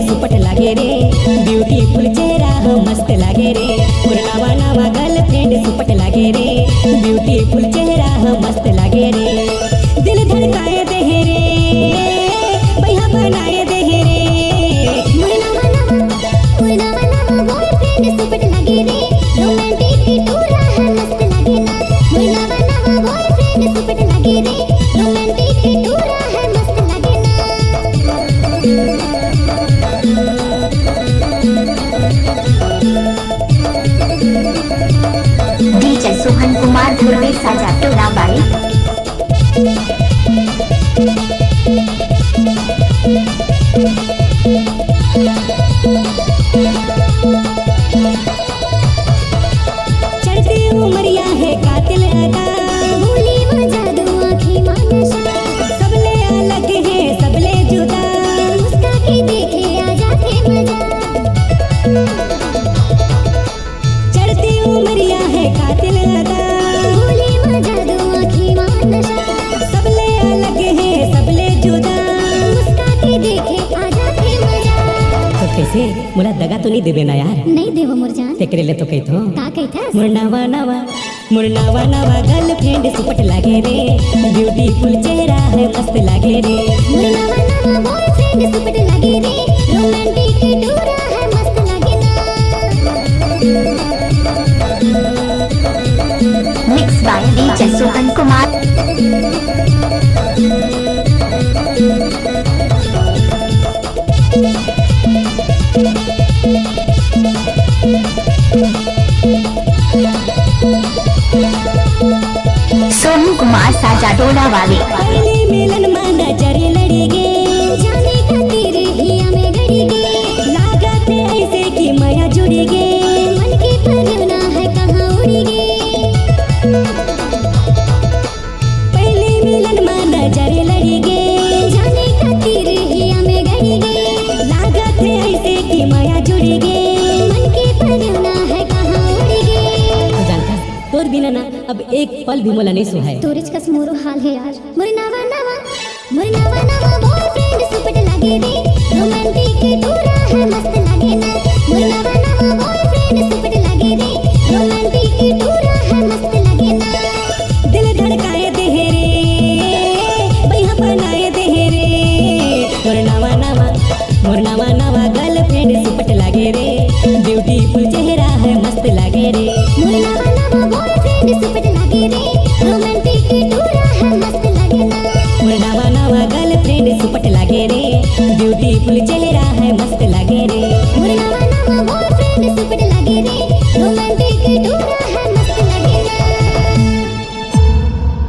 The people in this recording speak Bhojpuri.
सुपट लागे रे, ब्यूटीफुल चेहरा हो मस्त लागे रे। मोर नवा नवा गर्लफ्रेंड सुपट लागे रे, ब्यूटीफुल चेहरा हो मस्त लागे रे। दिल धड़काए दे रे, भैया बनाए दे रे। मोर नवा नवा बॉयफ्रेंड सुपट लागे रे, रोमांटिक टूरा है मस्त लागे ना। मोर नवा नवा बॉयफ्रेंड सुपट लागे रे, रोमांटिक टूरा है मस्त लागे ना। डीजे सोहन कुमार धुर्वे साजा टोला बाड़ी। चढ़ती उमरिया है कातिल अदा, भूली वो जादू आँखें मानसा। सबले अलग है सबले जुदा, मुस्का के देखे आ जाते मजा। चढ़ती उमरिया है कातिल अदा, भूली वो जादू आँखें मानसा। सबले अलग है सबले जुदा। मुस्का के देखे आ जाते मजा। तो कैसे मोला दगा तो नहीं देबे ना यार, नहीं देवो मोर जान, तेकरे ले तो कहतो का कहथस? मोर नवा नवा गर्लफ्रेंड सुपट लागे रे, ब्यूटीफुल चेहरा है मस्त लागे रे। मोर नवा नवा बॉयफ्रेंड सुपट लागे रे, रोमांटिक टूरा है मस्त लागे ना। Mix by DJ Sohan Kumar. Sohan Kumar Saja Tola वाली। पहली मिलन में नजर लड़ी गे, जाने खातिर हिया में गड़ी गे। लागत ऐसे कि माया जुड़ी गे। मन के परवना है कहाँ उड़ी गे। पहली मिलन में नजर लड़ी गे, जाने खातिर हिया में गड़ी गे। लागत ऐसे कि माया जुड़ी गे। मन के परवना है कहाँ उड़ी गे। तू जानता तोर बिना ना अब एक पल भी मोला नहीं सुहाए। तोरिच कस मोरो हाल है यार। मोर नवा नवा बॉयफ्रेंड सुपट लागे रे, रोमांटिक टूरा है मस्त लागे ना। मोर नवा नवा बॉयफ्रेंड सुपट लागे रे, रोमांटिक टूरा है मस्त लागे ना। दिल धड़काए दे रे, भैया बनाए दे रे। मोर नवा नवा गर्लफ्रेंड सुपट लागे रे, ब्यूटीफुल चेहरा है मस्त लागे रे। मोर नवा नवा बॉयफ्रेंड सुपट लागे रे, रोमांटिक टूरा है मस्त लागे ना। मोर नवा गर्लफ्रेंड सुपट लागे रे, ब्यूटीफुल चेहरा है मस्त लागे